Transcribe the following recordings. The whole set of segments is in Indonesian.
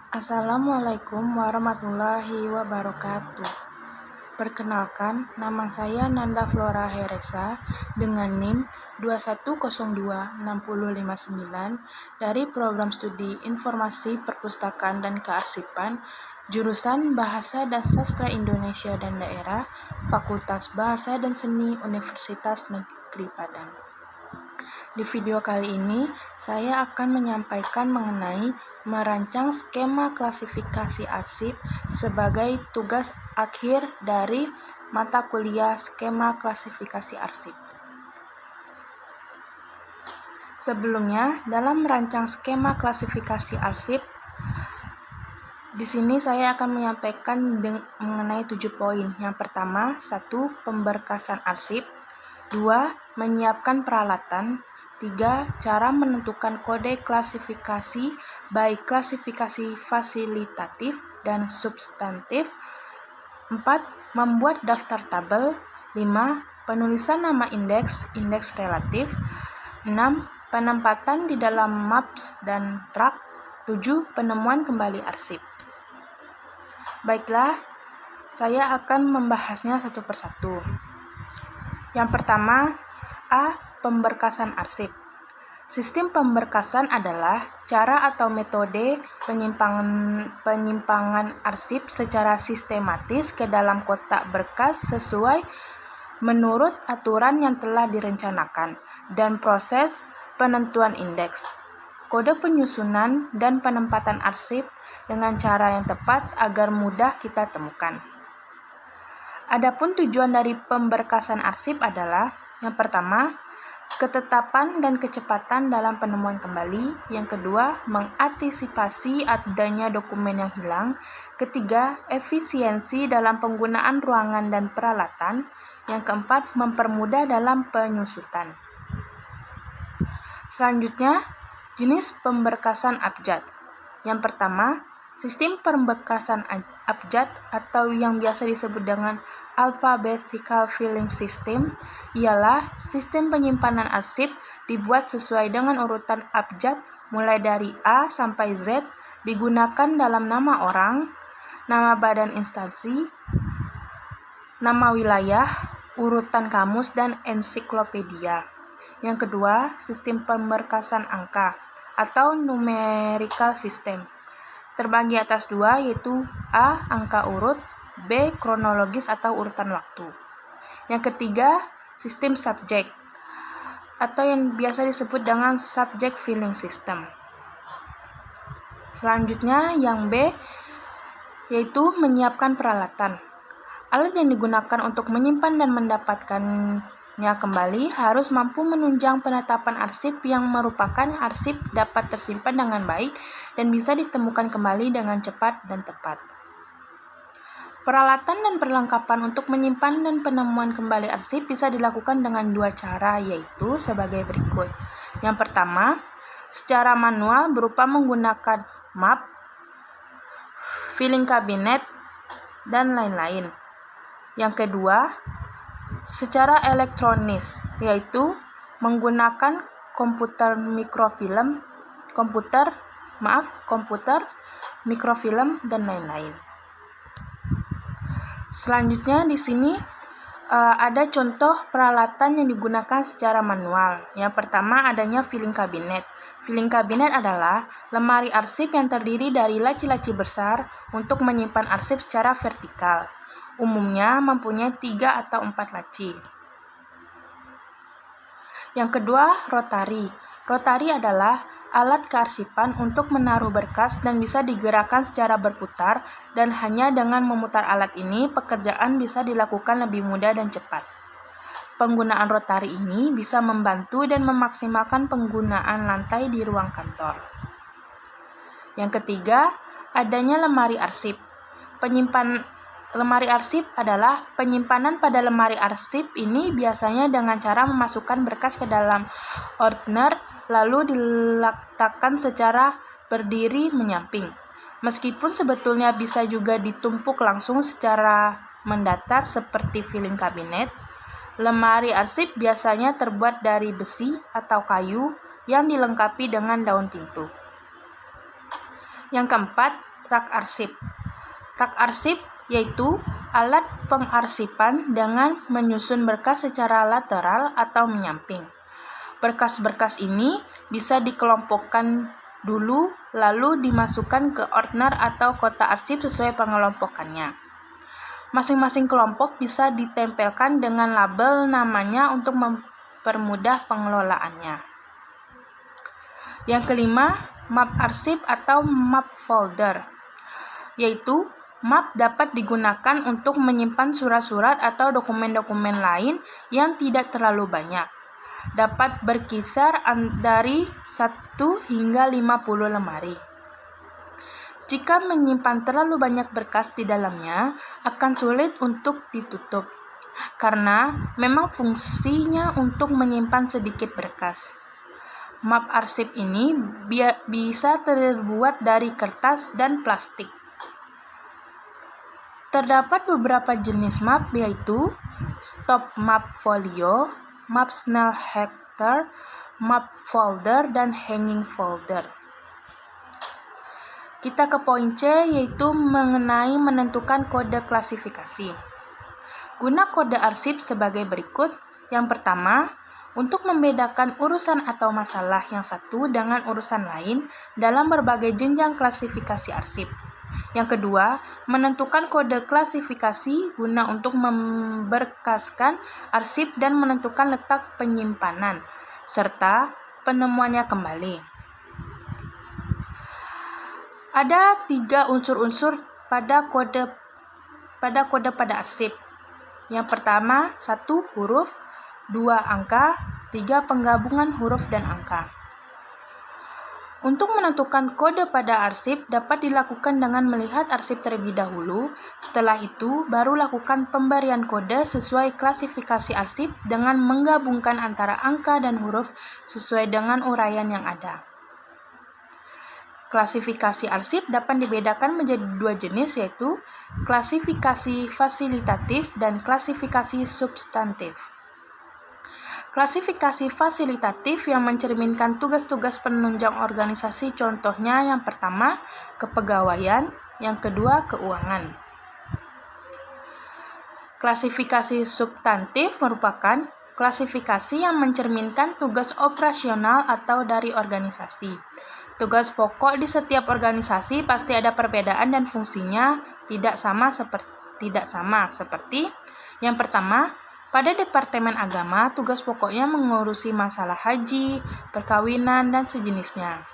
Assalamualaikum warahmatullahi wabarakatuh. Perkenalkan, nama saya Nanda Flora Heresa dengan NIM 2102659 dari Program Studi Informasi Perpustakaan dan Kearsipan, jurusan Bahasa dan Sastra Indonesia dan Daerah, Fakultas Bahasa dan Seni Universitas Negeri Padang. Di video kali ini, saya akan menyampaikan mengenai merancang skema klasifikasi arsip sebagai tugas akhir dari mata kuliah skema klasifikasi arsip. Sebelumnya, dalam merancang skema klasifikasi arsip, di sini saya akan menyampaikan mengenai 7 poin. Yang pertama, 1. Pemberkasan arsip. 2. Menyiapkan peralatan. 3. Cara menentukan kode klasifikasi, baik klasifikasi fasilitatif dan substantif. 4. Membuat daftar tabel. 5. Penulisan nama indeks relatif. 6. Penempatan di dalam maps dan rak. 7. Penemuan kembali arsip. Baiklah, saya akan membahasnya satu persatu. Yang pertama, A. Pemberkasan arsip. Sistem pemberkasan adalah cara atau metode penyimpangan arsip secara sistematis ke dalam kotak berkas sesuai menurut aturan yang telah direncanakan dan proses penentuan indeks, kode penyusunan, dan penempatan arsip dengan cara yang tepat agar mudah kita temukan. Adapun tujuan dari pemberkasan arsip adalah yang pertama, ketetapan dan kecepatan dalam penemuan kembali. Yang kedua, mengantisipasi adanya dokumen yang hilang. Ketiga, efisiensi dalam penggunaan ruangan dan peralatan. Yang keempat, mempermudah dalam penyusutan. Selanjutnya, jenis pemberkasan abjad. Yang pertama, sistem pemberkasan abjad atau yang biasa disebut dengan alphabetical filling system ialah sistem penyimpanan arsip dibuat sesuai dengan urutan abjad mulai dari A sampai Z, digunakan dalam nama orang, nama badan instansi, nama wilayah, urutan kamus, dan ensiklopedia. Yang kedua, sistem pemberkasan angka atau numerical system. Terbagi atas dua, yaitu A. Angka urut, B. Kronologis atau urutan waktu. Yang ketiga, sistem subjek atau yang biasa disebut dengan subject filling system. Selanjutnya, yang B, yaitu menyiapkan peralatan. Alat yang digunakan untuk menyimpan dan mendapatkannya kembali harus mampu menunjang penetapan arsip yang merupakan arsip dapat tersimpan dengan baik dan bisa ditemukan kembali dengan cepat dan tepat. Peralatan dan perlengkapan untuk menyimpan dan penemuan kembali arsip bisa dilakukan dengan dua cara, yaitu sebagai berikut. Yang pertama, secara manual berupa menggunakan map, filing cabinet, dan lain-lain. Yang kedua, secara elektronis, yaitu menggunakan komputer mikrofilm, dan lain-lain. Selanjutnya di sini ada contoh peralatan yang digunakan secara manual. Yang pertama, adanya filing cabinet. Filing cabinet adalah lemari arsip yang terdiri dari laci-laci besar untuk menyimpan arsip secara vertikal. Umumnya mempunyai 3 atau 4 laci. Yang kedua, rotari. Rotari adalah alat kearsipan untuk menaruh berkas dan bisa digerakkan secara berputar, dan hanya dengan memutar alat ini pekerjaan bisa dilakukan lebih mudah dan cepat. Penggunaan rotari ini bisa membantu dan memaksimalkan penggunaan lantai di ruang kantor. Yang ketiga, adanya lemari arsip. Lemari arsip adalah penyimpanan pada lemari arsip ini biasanya dengan cara memasukkan berkas ke dalam ordner lalu diletakkan secara berdiri menyamping. Meskipun sebetulnya bisa juga ditumpuk langsung secara mendatar seperti filing cabinet, lemari arsip biasanya terbuat dari besi atau kayu yang dilengkapi dengan daun pintu. Yang keempat, rak arsip. Rak arsip yaitu alat pengarsipan dengan menyusun berkas secara lateral atau menyamping. Berkas-berkas ini bisa dikelompokkan dulu lalu dimasukkan ke ordner atau kotak arsip sesuai pengelompokannya. Masing-masing kelompok bisa ditempelkan dengan label namanya untuk mempermudah pengelolaannya. Yang kelima, map arsip atau map folder, yaitu map dapat digunakan untuk menyimpan surat-surat atau dokumen-dokumen lain yang tidak terlalu banyak. Dapat berkisar dari 1 hingga 50 lemari. Jika menyimpan terlalu banyak berkas di dalamnya, akan sulit untuk ditutup, karena memang fungsinya untuk menyimpan sedikit berkas. Map arsip ini bisa terbuat dari kertas dan plastik. Terdapat beberapa jenis map, yaitu stop map folio, map Snellhector, map folder, dan hanging folder. Kita ke poin C, yaitu mengenai menentukan kode klasifikasi. Guna kode arsip sebagai berikut. Yang pertama, untuk membedakan urusan atau masalah yang satu dengan urusan lain dalam berbagai jenjang klasifikasi arsip. Yang kedua, menentukan kode klasifikasi guna untuk memberkaskan arsip dan menentukan letak penyimpanan, serta penemuannya kembali. Ada 3 unsur-unsur pada kode pada arsip. Yang pertama, 1 huruf, 2 angka, 3 penggabungan huruf dan angka. Untuk menentukan kode pada arsip dapat dilakukan dengan melihat arsip terlebih dahulu. Setelah itu, baru lakukan pemberian kode sesuai klasifikasi arsip dengan menggabungkan antara angka dan huruf sesuai dengan uraian yang ada. Klasifikasi arsip dapat dibedakan menjadi 2 jenis, yaitu klasifikasi fasilitatif dan klasifikasi substantif. Klasifikasi fasilitatif yang mencerminkan tugas-tugas penunjang organisasi, contohnya yang pertama, kepegawaian, yang kedua, keuangan. Klasifikasi substantif merupakan klasifikasi yang mencerminkan tugas operasional atau dari organisasi. Tugas pokok di setiap organisasi pasti ada perbedaan dan fungsinya tidak sama seperti yang pertama, pada Departemen Agama, tugas pokoknya mengurusi masalah haji, perkawinan, dan sejenisnya.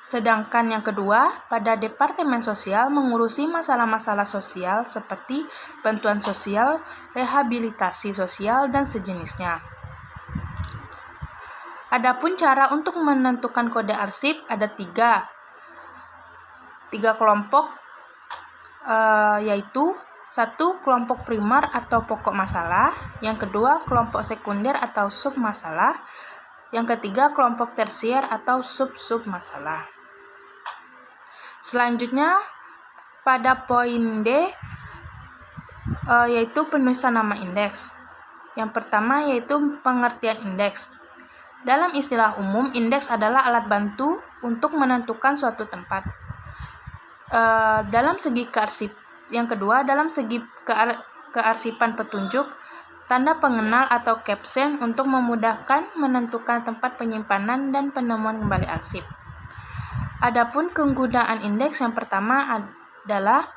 Sedangkan yang kedua, pada Departemen Sosial mengurusi masalah-masalah sosial seperti bantuan sosial, rehabilitasi sosial, dan sejenisnya. Adapun cara untuk menentukan kode arsip ada 3 kelompok, yaitu 1. Kelompok primer atau pokok masalah. Yang kedua, kelompok sekunder atau sub masalah. Yang ketiga, kelompok tersier atau sub-sub masalah. Selanjutnya, pada poin D, yaitu penulisan nama indeks. Yang pertama yaitu pengertian indeks. Dalam istilah umum, indeks adalah alat bantu untuk menentukan suatu tempat. Dalam segi Yang kedua, dalam segi kearsipan petunjuk, tanda pengenal atau caption untuk memudahkan menentukan tempat penyimpanan dan penemuan kembali arsip. Adapun kegunaan indeks yang pertama adalah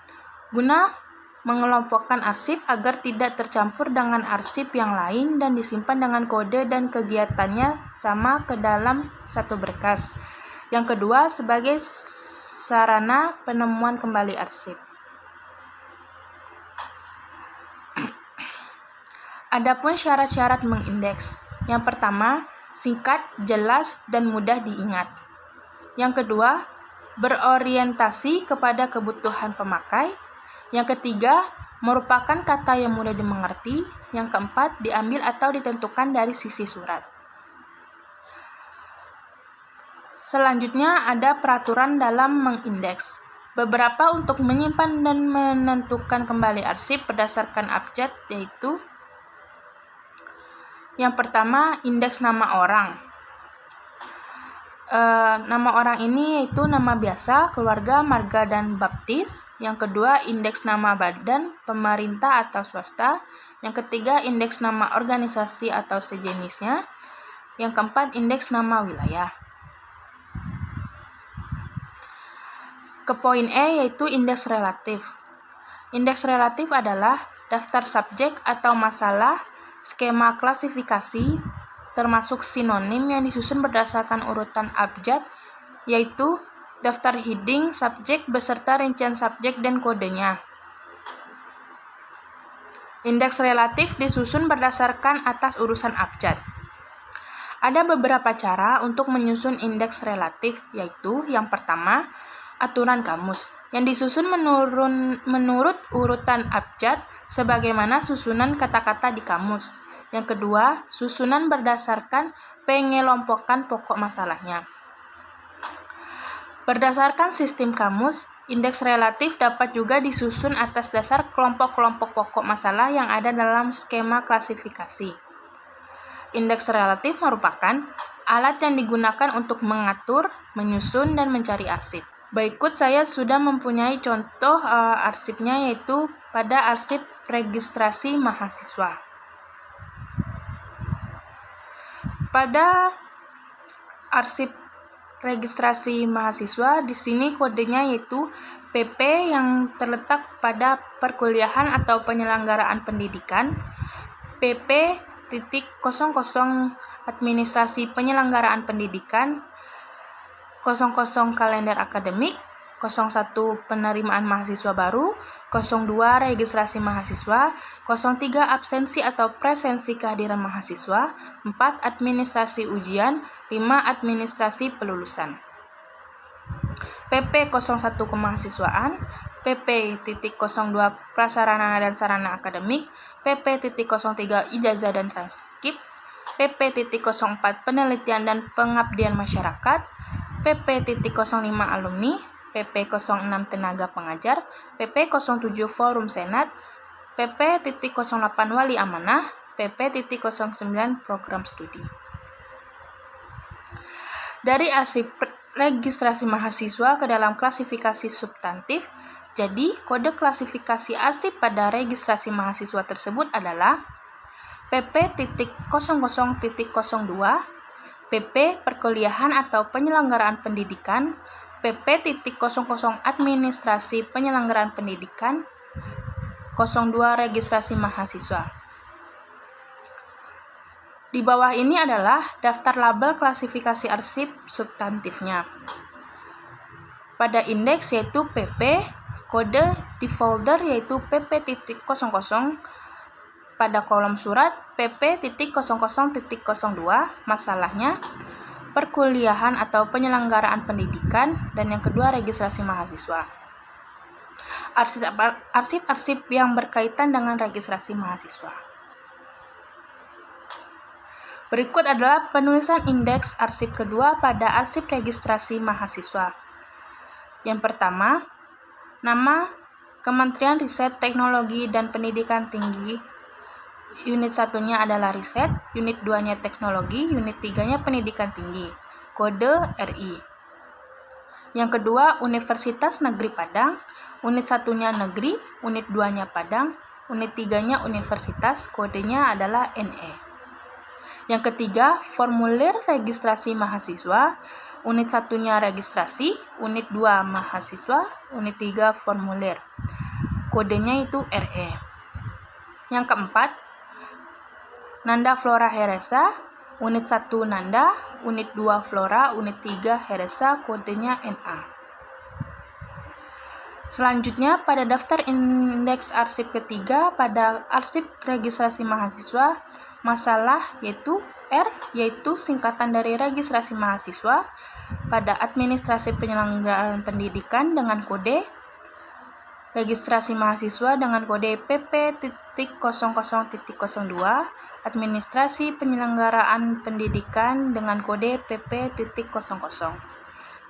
guna mengelompokkan arsip agar tidak tercampur dengan arsip yang lain dan disimpan dengan kode dan kegiatannya sama ke dalam satu berkas. Yang kedua, sebagai sarana penemuan kembali arsip. Adapun syarat-syarat mengindeks. Yang pertama, singkat, jelas, dan mudah diingat. Yang kedua, berorientasi kepada kebutuhan pemakai. Yang ketiga, merupakan kata yang mudah dimengerti. Yang keempat, diambil atau ditentukan dari sisi surat. Selanjutnya ada peraturan dalam mengindeks. Beberapa untuk menyimpan dan menentukan kembali arsip berdasarkan abjad, yaitu yang pertama, indeks nama orang. Nama orang ini yaitu nama biasa, keluarga, marga, dan baptis. Yang kedua, indeks nama badan, pemerintah atau swasta. Yang ketiga, indeks nama organisasi atau sejenisnya. Yang keempat, indeks nama wilayah. Ke poin E yaitu indeks relatif. Indeks relatif adalah daftar subjek atau masalah, skema klasifikasi, termasuk sinonim yang disusun berdasarkan urutan abjad, yaitu daftar heading, subjek, beserta rincian subjek dan kodenya. Indeks relatif disusun berdasarkan atas urusan abjad. Ada beberapa cara untuk menyusun indeks relatif, yaitu yang pertama, aturan kamus, yang disusun menurut urutan abjad sebagaimana susunan kata-kata di kamus. Yang kedua, susunan berdasarkan pengelompokan pokok masalahnya. Berdasarkan sistem kamus, indeks relatif dapat juga disusun atas dasar kelompok-kelompok pokok masalah yang ada dalam skema klasifikasi. Indeks relatif merupakan alat yang digunakan untuk mengatur, menyusun, dan mencari arsip. Berikut saya sudah mempunyai contoh arsipnya, yaitu pada arsip registrasi mahasiswa. Pada arsip registrasi mahasiswa, di sini kodenya yaitu PP yang terletak pada perkuliahan atau penyelenggaraan pendidikan, PP.00 administrasi penyelenggaraan pendidikan, 00 kalender akademik, 01 penerimaan mahasiswa baru, 02 registrasi mahasiswa, 03 absensi atau presensi kehadiran mahasiswa, 4 administrasi ujian, 5 administrasi pelulusan. PP 01 kemahasiswaan, PP.02 prasarana dan sarana akademik, PP.03 ijazah dan transkrip, PP.04 penelitian dan pengabdian masyarakat, PP.05 alumni, PP.06 tenaga pengajar, PP.07 forum senat, PP.08 wali amanah, PP.09 program studi. Dari arsip registrasi mahasiswa ke dalam klasifikasi substantif, jadi kode klasifikasi arsip pada registrasi mahasiswa tersebut adalah PP.00.02, PP perkuliahan atau penyelenggaraan pendidikan, PP.00 administrasi penyelenggaraan pendidikan, 02 registrasi mahasiswa. Di bawah ini adalah daftar label klasifikasi arsip substantifnya. Pada indeks yaitu PP, kode di folder yaitu PP.00, pada kolom surat PP.00.02, masalahnya perkuliahan atau penyelenggaraan pendidikan, dan yang kedua registrasi mahasiswa. Arsip-arsip yang berkaitan dengan registrasi mahasiswa. Berikut adalah penulisan indeks arsip kedua pada arsip registrasi mahasiswa. Yang pertama, nama Kementerian Riset, Teknologi, dan Pendidikan Tinggi. Unit 1-nya adalah riset, unit 2-nya teknologi, unit 3-nya pendidikan tinggi. Kode RI. Yang kedua, Universitas Negeri Padang. Unit 1-nya negeri, unit 2-nya Padang, unit 3-nya universitas, kodenya adalah NE. Yang ketiga, formulir registrasi mahasiswa. Unit 1-nya registrasi, unit 2 mahasiswa, unit 3 formulir. Kodenya itu RE. Yang keempat, Nanda Flora Heresa, unit 1 Nanda, unit 2 Flora, unit 3 Heresa, kodenya NA. Selanjutnya, pada daftar indeks arsip ketiga, pada arsip registrasi mahasiswa, masalah yaitu R, yaitu singkatan dari registrasi mahasiswa, pada administrasi penyelenggaraan pendidikan dengan kode registrasi mahasiswa dengan kode PP.00.02, administrasi penyelenggaraan pendidikan dengan kode PP.00.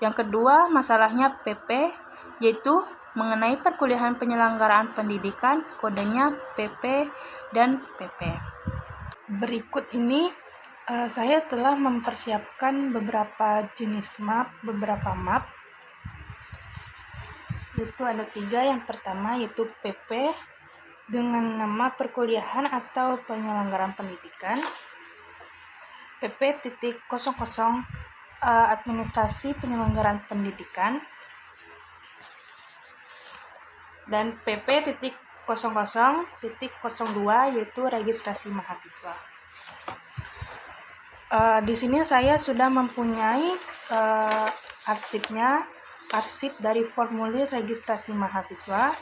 Yang kedua, masalahnya PP, yaitu mengenai perkuliahan penyelenggaraan pendidikan, kodenya PP dan PP. Berikut ini Saya telah mempersiapkan beberapa jenis beberapa map, yaitu ada 3. Yang pertama yaitu PP dengan nama perkuliahan atau penyelenggaraan pendidikan, PP.00 administrasi penyelenggaraan pendidikan, dan PP.00.02 yaitu registrasi mahasiswa. Di sini saya sudah mempunyai arsip dari formulir registrasi mahasiswa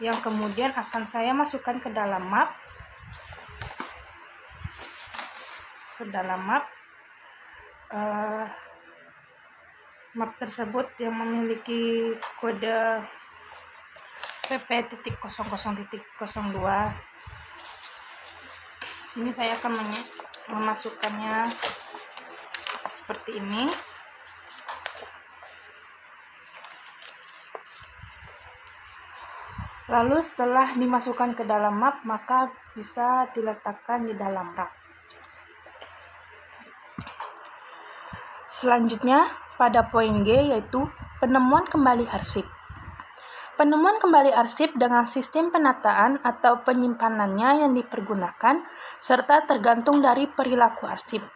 yang kemudian akan saya masukkan ke dalam map. Map tersebut yang memiliki kode PP.00.02. Sini saya akan memasukkannya seperti ini. Lalu setelah dimasukkan ke dalam map, maka bisa diletakkan di dalam rak. Selanjutnya, pada poin G yaitu penemuan kembali arsip. Penemuan kembali arsip dengan sistem penataan atau penyimpanannya yang dipergunakan, serta tergantung dari perilaku arsip.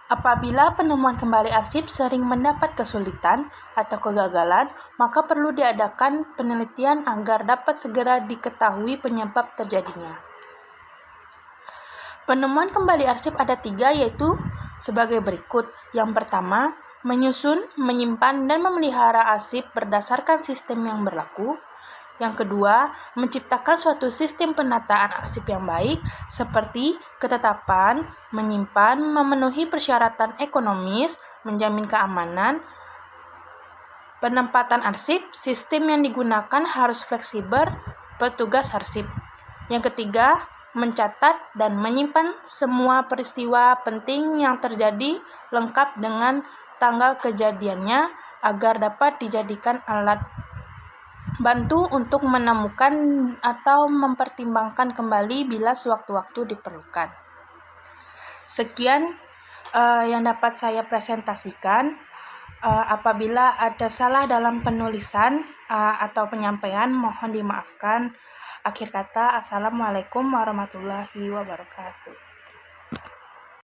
Apabila penemuan kembali arsip sering mendapat kesulitan atau kegagalan, maka perlu diadakan penelitian agar dapat segera diketahui penyebab terjadinya. Penemuan kembali arsip ada 3, yaitu sebagai berikut. Yang pertama, menyusun, menyimpan, dan memelihara arsip berdasarkan sistem yang berlaku. Yang kedua, menciptakan suatu sistem penataan arsip yang baik, seperti ketetapan, menyimpan, memenuhi persyaratan ekonomis, menjamin keamanan. Penempatan arsip, sistem yang digunakan harus fleksibel, petugas arsip. Yang ketiga, mencatat dan menyimpan semua peristiwa penting yang terjadi lengkap dengan tanggal kejadiannya agar dapat dijadikan alat bantu untuk menemukan atau mempertimbangkan kembali bila sewaktu-waktu diperlukan. Sekian yang dapat saya presentasikan. Apabila ada salah dalam penulisan atau penyampaian, mohon dimaafkan. Akhir kata, Assalamualaikum warahmatullahi wabarakatuh.